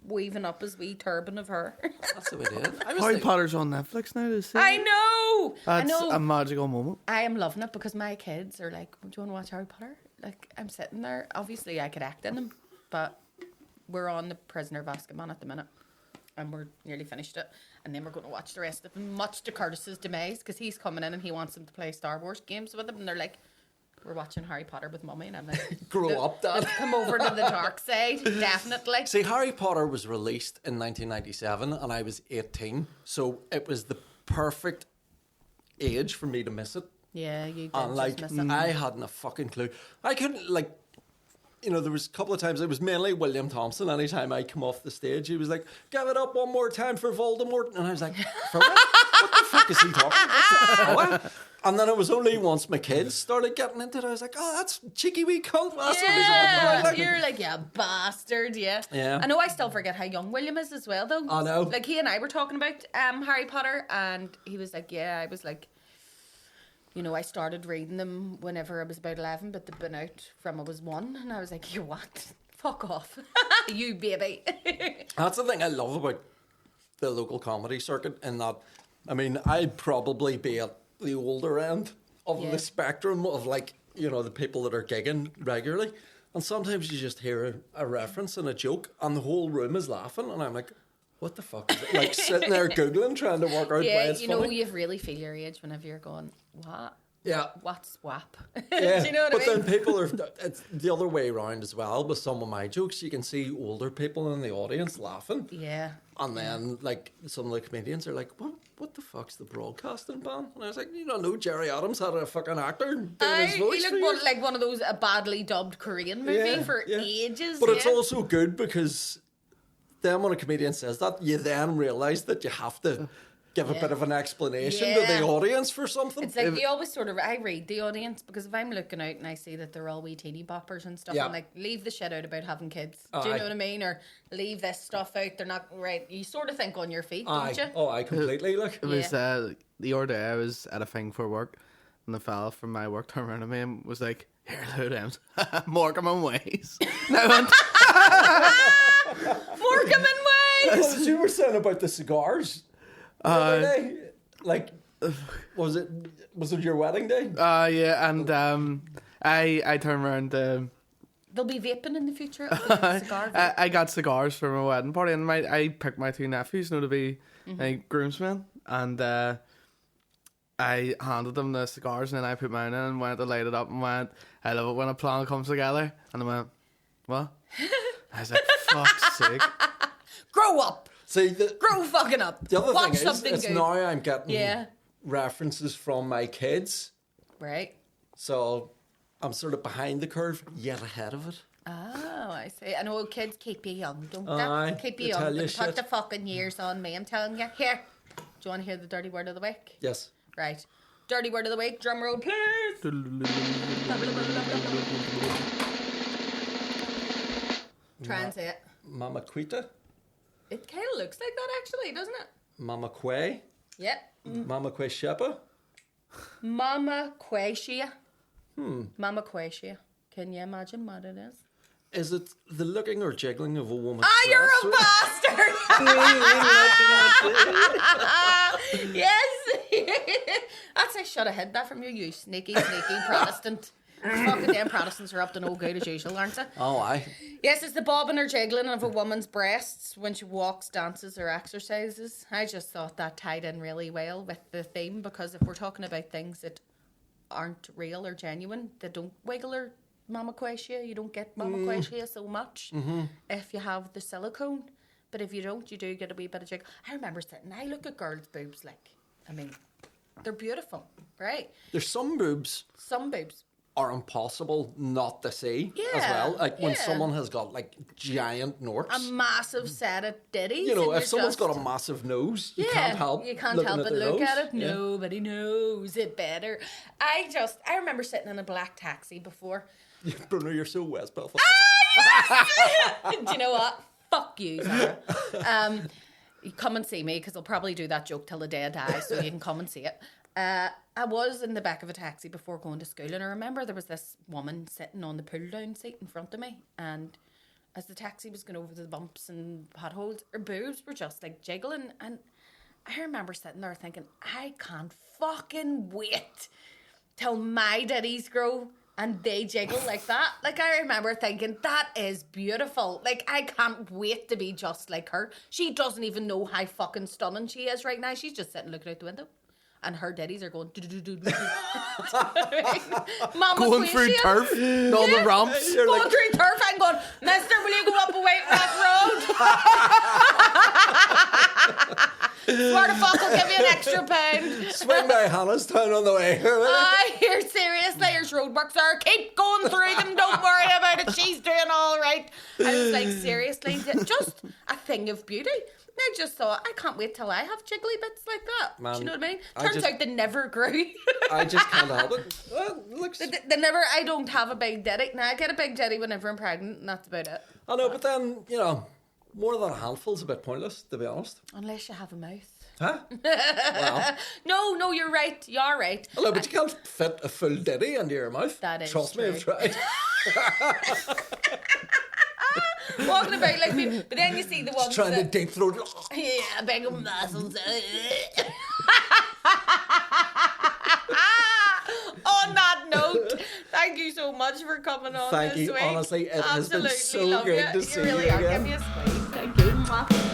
weaving up his wee turban of hair. That's the way it is. Harry Potter's on Netflix now. To see. I know! That's I know. a magical moment. I am loving it because my kids are like, do you want to watch Harry Potter? Like, I'm sitting there. Obviously, I could act in them, but we're on the Prisoner of Azkaban at the minute. And we're nearly finished it. And then we're going to watch the rest of them, much to Curtis's demise, because he's coming in and he wants them to play Star Wars games with him. And they're like, we're watching Harry Potter with Mummy. And I'm like, Grow up, Dad. Come over to the dark side, definitely. See, Harry Potter was released in 1997, and I was 18, so it was the perfect age for me to miss it. Yeah, you did And like, just miss it. I hadn't a fucking clue. I couldn't, like, you know, there was a couple of times, it was mainly William Thomson. Anytime I come off the stage, he was like, give it up one more time for Voldemort. And I was like, for what? What the fuck is he talking about? What? And then it was only once my kids started getting into it, I was like, oh, that's cheeky wee cunt. That's what he's on about. Like, You're like, yeah, bastard, yeah. Yeah. I know I still forget how young William is as well, though. I know. Like, he and I were talking about Harry Potter, and he was like, yeah, I was like, you know, I started reading them whenever I was about 11, but they've been out from I was 1, and I was like, you what? Fuck off. You baby. That's the thing I love about the local comedy circuit, in that, I mean, I'd probably be at the older end of Yeah. the spectrum of, like, you know, the people that are gigging regularly. And sometimes you just hear a reference and a joke, and the whole room is laughing, and I'm like, what the fuck is it? Like, sitting there Googling, trying to work out why Yeah, it's you know, funny. you really feel your age whenever you're going, what? Yeah. What's WAP? Yeah, Do you know what but I mean? then people are, it's the other way around as well. With some of my jokes, you can see older people in the audience laughing. Yeah. And then, like, some of the comedians are like, what the fuck's the broadcasting ban? And I was like, you don't know, Jerry Adams had a fucking actor doing his voice He for looked you. like one of those a badly dubbed Korean movie for ages. But it's yeah. also good because then when a comedian says that, you then realise that you have to give a bit of an explanation to Yeah. the audience for something. It's like you always sort of, I read the audience because if I'm looking out and I see that they're all wee teeny boppers and stuff, Yeah. I'm like, leave the shit out about having kids. Do you Aye. know what I mean? Or leave this stuff out. They're not right. You sort of think on your feet, Aye. don't you? Oh, I completely look. It was the other day I was at a thing for work, and the fella from my work turned around to me and was like, "Here, look at them, Morecambe and Ways." And I went, Morecambe and Way! What you were saying about the cigars the other day? Like, was it your wedding day? yeah, and I turned around. They'll be vaping in the future. Cigar vape. I got cigars for my wedding party, and I picked my 2 nephews, to be groomsmen, and I handed them the cigars, and then I put mine in and went to light it up and went, "I love it when a plan comes together." And I went, "What?" I was like, "Fuck's sake!" Grow up. See, Grow fucking up. the other Watch thing is, something it's good. now I'm getting Yeah. references from my kids, Right. so I'm sort of behind the curve, yet ahead of it. Oh, I see. I know kids keep you young, don't Aye, they? Keep they you young. tell you They put shit. the fucking years on me, I'm telling you. Here. Do you want to hear the dirty word of the week? Yes. Right. Dirty word of the week. Drum roll, please. Try and say it. Mama Quita, It kind of looks like that, actually, doesn't it? Mama Quay, Yep. Mama Quay Shepa. Mama Quasia. Mama Quasia. Can you imagine what it is? Is it the looking or jiggling of a woman's Ah, you're a bastard! bastard! Yes! That's I should have hid that from you, you sneaky Protestant. Fucking damn Protestants are up to no good as usual, aren't they? Oh, aye. Yes, it's the bobbing or jiggling of a woman's breasts when she walks, dances, or exercises. I just thought that tied in really well with the theme because if we're talking about things that aren't real or genuine, they don't wiggle or mammaquasia. You don't get mammaquasia so much if you have the silicone. But if you don't, you do get a wee bit of jiggle. I remember sitting, I look at girls' boobs like, I mean, they're beautiful, right? There's some boobs Some boobs. are impossible not to see as Yeah, well. Like when yeah. someone has got like giant norts. A massive set of ditties. You know, and if you're someone's just- got a massive nose, you Yeah, can't help you can't looking help at but their look nose. at it. Yeah. Nobody knows it better. I remember sitting in a black taxi before. Bruno, you're so West Belfast. Do you know what? Fuck you, Sarah. You come and see me because I'll probably do that joke till the day I die, so you can come and see it. I was in the back of a taxi before going to school, and I remember there was this woman sitting on the pull-down seat in front of me, and as the taxi was going over the bumps and potholes, her boobs were just like jiggling, and I remember sitting there thinking, I can't fucking wait till my ditties grow and they jiggle like that. Like, I remember thinking, that is beautiful. Like, I can't wait to be just like her. She doesn't even know how fucking stunning she is right now. She's just sitting looking out the window. And her ditties are going... Mama Going through Quasia. turf, and all the ramps. You're Going like, through turf and going, mister, will you go up a White Rock Road? Swear to fuck, I'll give you an extra pound. swing by Hannahstown on the way. Here, seriously, there's roadworks there. Keep going through them. Don't worry about it. She's doing all right. I was like, seriously, just a thing of beauty. And I just thought, I can't wait till I have jiggly bits like that. Man, Do you know what I mean? I Turns just- out they never grew. I just can't help it. Well, it looks... they never, I don't have a big ditty. Now I get a big ditty whenever I'm pregnant, and that's about it. I know, but then, you know, more than a handful's a bit pointless, to be honest. Unless you have a mouth. Huh? Well, No, you're right. You're right. hello, but you can't fit a full ditty into your mouth. That is Trust me, I've true. tried. Walking about like me. But then you see the ones Trying to that... deep throat. Yeah, big muscles. On that note, thank you so much for coming on Thank this you. week. Honestly, it has been Absolutely so love good you. to see You really you are. again. Give me a squeeze. Thank you. Mwah.